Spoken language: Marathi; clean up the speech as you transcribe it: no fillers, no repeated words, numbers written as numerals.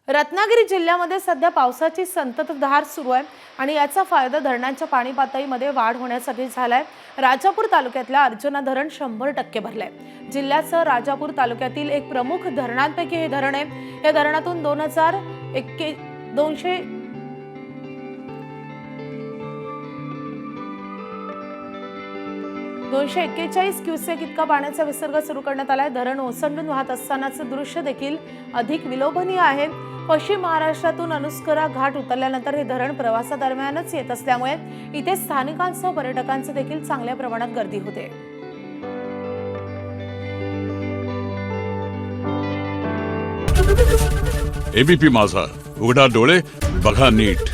रत्नागिरी जिल्ह्यामध्ये सध्या पावसाची संततधार सुरू आहे आणि याचा फायदा धरणांच्या पाणी पातळीमध्ये वाढ होण्यासाठी झालाय। राजापूर तालुक्यातल्या अर्जुना धरण 100% भरलंय। जिल्ह्याचं राजापूर तालुक्यातील एक प्रमुख धरणांपैकी हे धरण आहे। या धरणातून 241 क्युसेक इतका पाण्याचा विसर्ग सुरू करण्यात आलाय। धरण ओसंडून वाहत असतानाचे दृश्य देखील अधिक विलोभनीय आहे। पश्चिम महाराष्ट्रातून अनुस्करा घाट उतरल्यानंतर हे धरण प्रवासादरम्यानच येत असल्यामुळे इथे स्थानिकांसह पर्यटकांची देखील चांगल्या प्रमाणात गर्दी होते। एबीपी माझा, उघडा डोळे बघा नीट।